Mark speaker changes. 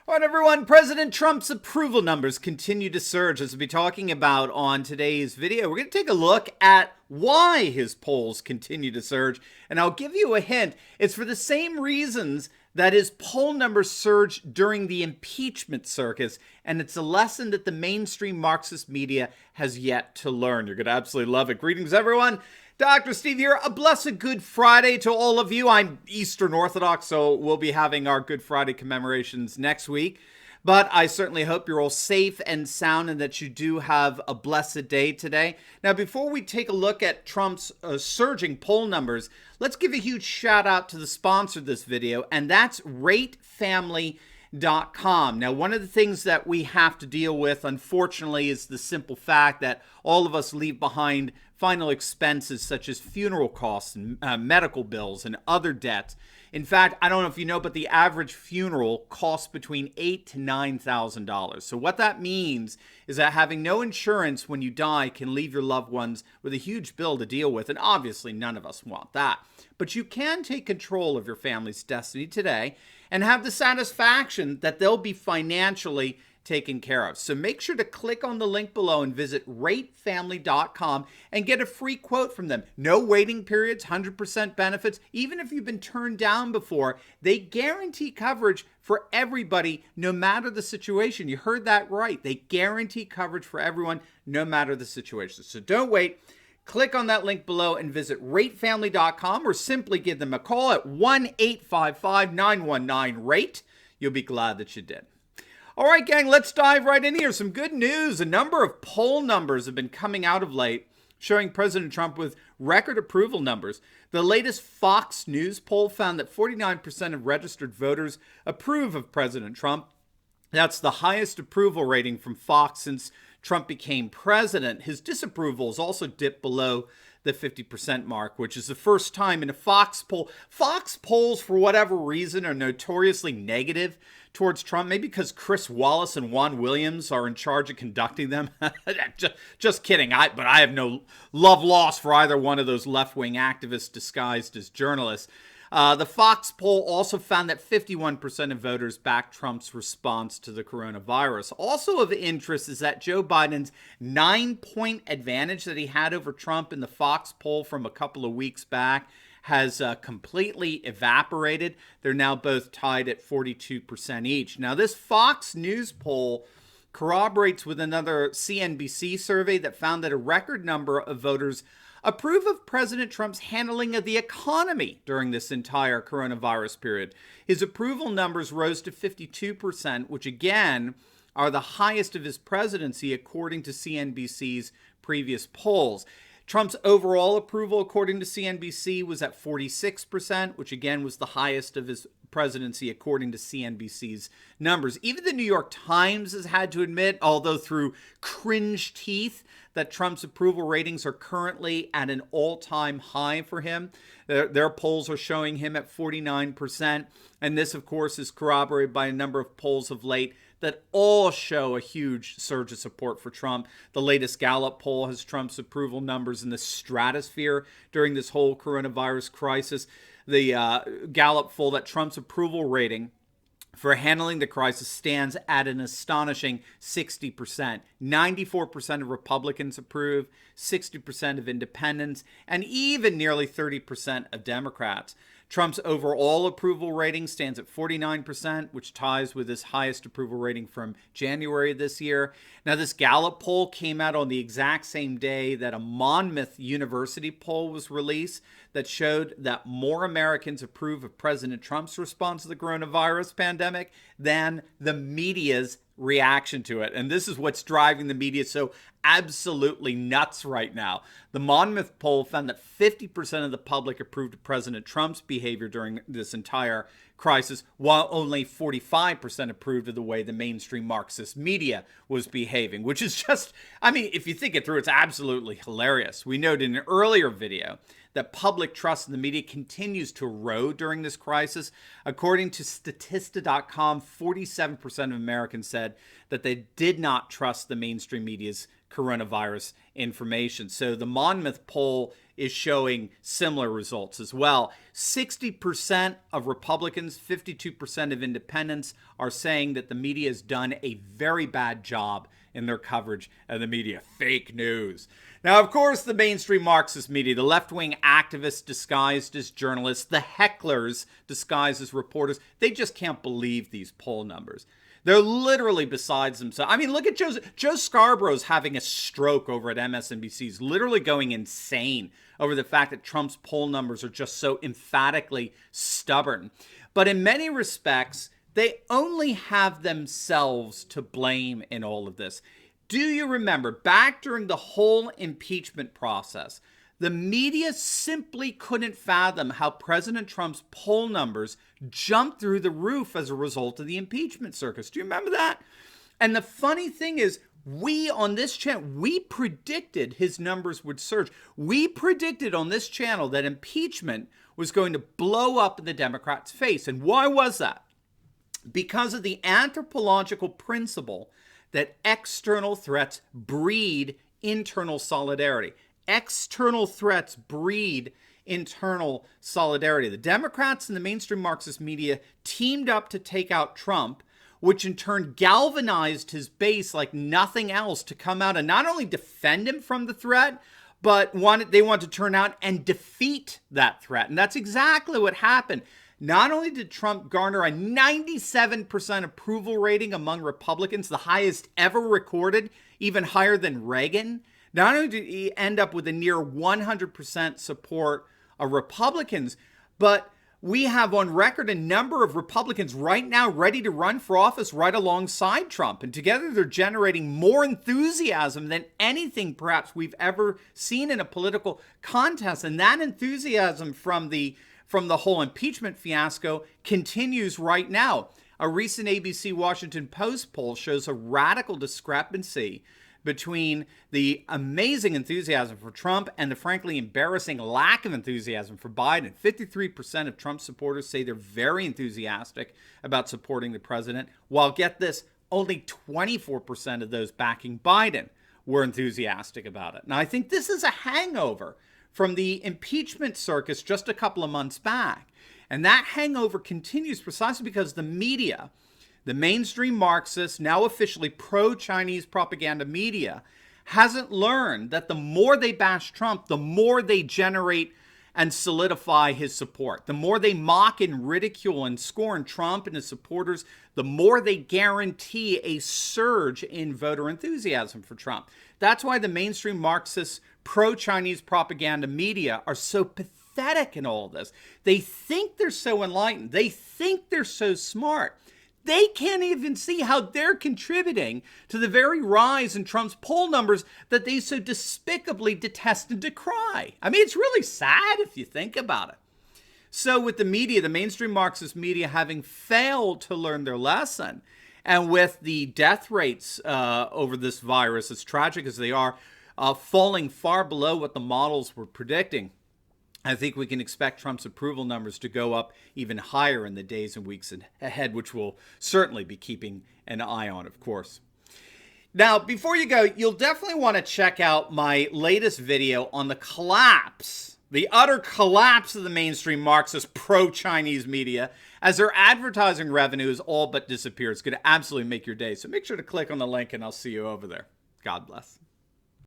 Speaker 1: All right, everyone. President Trump's approval numbers continue to surge, as we'll be talking about on today's video. We're going to take a look at why his polls continue to surge, and I'll give you a hint. It's for the same reasons that his poll numbers surged during the impeachment circus, and it's a lesson that the mainstream Marxist media has yet to learn. You're going to absolutely love it. Greetings, everyone. Dr. Steve here. A blessed Good Friday to all of you. I'm Eastern Orthodox, so we'll be having our Good Friday commemorations next week. But I certainly hope you're all safe and sound and that you do have a blessed day today. Now, before we take a look at Trump's surging poll numbers, let's give a huge shout out to the sponsor of this video, and that's RateFamily.com. Now, one of the things that we have to deal with, unfortunately, is the simple fact that all of us leave behind final expenses such as funeral costs and medical bills and other debts. In fact, I don't know if you know, but the average funeral costs between $8,000 to $9,000. So what that means is that having no insurance when you die can leave your loved ones with a huge bill to deal with. And obviously, none of us want that. But you can take control of your family's destiny today and have the satisfaction that they'll be financially taken care of. So make sure to click on the link below and visit RateFamily.com and get a free quote from them. No waiting periods, 100% benefits. Even if you've been turned down before, they guarantee coverage for everybody, no matter the situation. You heard that right. They guarantee coverage for everyone, no matter the situation. So don't wait. Click on that link below and visit RateFamily.com or simply give them a call at 1-855-919-RATE. You'll be glad that you did. All right, gang, let's dive right in here. Some good news. A number of poll numbers have been coming out of late showing President Trump with record approval numbers. The latest Fox News poll found that 49% of registered voters approve of President Trump. That's the highest approval rating from Fox since Trump became president. His disapproval has also dipped below the 50% mark, which is the first time in a Fox poll. Fox polls, for whatever reason, are notoriously negative towards Trump, maybe because Chris Wallace and Juan Williams are in charge of conducting them. just kidding. But I have no love lost for either one of those left-wing activists disguised as journalists. The Fox poll also found that 51% of voters backed Trump's response to the coronavirus. Also of interest is that Joe Biden's 9-point advantage that he had over Trump in the Fox poll from a couple of weeks back has completely evaporated. They're now both tied at 42% each. Now, this Fox News poll corroborates with another CNBC survey that found that a record number of voters approve of President Trump's handling of the economy during this entire coronavirus period. His approval numbers rose to 52%, which again are the highest of his presidency according to CNBC's previous polls. Trump's overall approval, according to CNBC, was at 46%, which again was the highest of his presidency according to CNBC's numbers. Even the New York Times has had to admit, although through cringe teeth, that Trump's approval ratings are currently at an all-time high for him. Their polls are showing him at 49%. And this, of course, is corroborated by a number of polls of late that all show a huge surge of support for Trump. The latest Gallup poll has Trump's approval numbers in the stratosphere during this whole coronavirus crisis. The Gallup poll that Trump's approval rating for handling the crisis stands at an astonishing 60%. 94% of Republicans approve, 60% of independents, and even nearly 30% of Democrats. Trump's overall approval rating stands at 49%, which ties with his highest approval rating from January this year. Now, this Gallup poll came out on the exact same day that a Monmouth University poll was released that showed that more Americans approve of President Trump's response to the coronavirus pandemic than the media's reaction to it. And this is what's driving the media so absolutely nuts right now. The Monmouth poll found that 50% of the public approved of President Trump's behavior during this entire crisis, while only 45% approved of the way the mainstream Marxist media was behaving, which is just, I mean, if you think it through, it's absolutely hilarious. We noted in an earlier video that public trust in the media continues to erode during this crisis. According to Statista.com, 47% of Americans said that they did not trust the mainstream media's coronavirus information. So the Monmouth poll is showing similar results as well. 60% of Republicans, 52% of independents are saying that the media has done a very bad job in their coverage of the media. Fake news. Now, of course, the mainstream Marxist media, the left-wing activists disguised as journalists, the hecklers disguised as reporters, they just can't believe these poll numbers. They're literally besides themselves. I mean, look at Joe Scarborough's having a stroke over at MSNBC. He's literally going insane over the fact that Trump's poll numbers are just so emphatically stubborn. But in many respects, they only have themselves to blame in all of this. Do you remember back during the whole impeachment process, the media simply couldn't fathom how President Trump's poll numbers jumped through the roof as a result of the impeachment circus. Do you remember that? And the funny thing is, we on this channel, we predicted his numbers would surge. We predicted on this channel that impeachment was going to blow up in the Democrats' face. And why was that? Because of the anthropological principle that external threats breed internal solidarity. External threats breed internal solidarity. The Democrats and the mainstream Marxist media teamed up to take out Trump, which in turn galvanized his base like nothing else to come out and not only defend him from the threat, but they wanted to turn out and defeat that threat. And that's exactly what happened. Not only did Trump garner a 97% approval rating among Republicans, the highest ever recorded, even higher than Reagan, not only did he end up with a near 100% support of Republicans, but we have on record a number of Republicans right now ready to run for office right alongside Trump. And together they're generating more enthusiasm than anything perhaps we've ever seen in a political contest. And that enthusiasm from the whole impeachment fiasco continues right now. A recent ABC Washington Post poll shows a radical discrepancy between the amazing enthusiasm for Trump and the frankly embarrassing lack of enthusiasm for Biden. 53% of Trump supporters say they're very enthusiastic about supporting the president, while, get this, only 24% of those backing Biden were enthusiastic about it. Now, I think this is a hangover from the impeachment circus just a couple of months back. And that hangover continues precisely because the media, the mainstream Marxist, now officially pro-Chinese propaganda media, hasn't learned that the more they bash Trump, the more they generate and solidify his support. The more they mock and ridicule and scorn Trump and his supporters, the more they guarantee a surge in voter enthusiasm for Trump. That's why the mainstream Marxist pro-Chinese propaganda media are so pathetic in all this. They think they're so enlightened. They think they're so smart. They can't even see how they're contributing to the very rise in Trump's poll numbers that they so despicably detest and decry. I mean, it's really sad if you think about it. So with the media, the mainstream Marxist media having failed to learn their lesson, and with the death rates over this virus, as tragic as they are, falling far below what the models were predicting, I think we can expect Trump's approval numbers to go up even higher in the days and weeks ahead, which we'll certainly be keeping an eye on, of course. Now, before you go, you'll definitely want to check out my latest video on the collapse, the utter collapse of the mainstream Marxist pro-Chinese media as their advertising revenue has all but disappeared. It's going to absolutely make your day. So make sure to click on the link and I'll see you over there. God bless.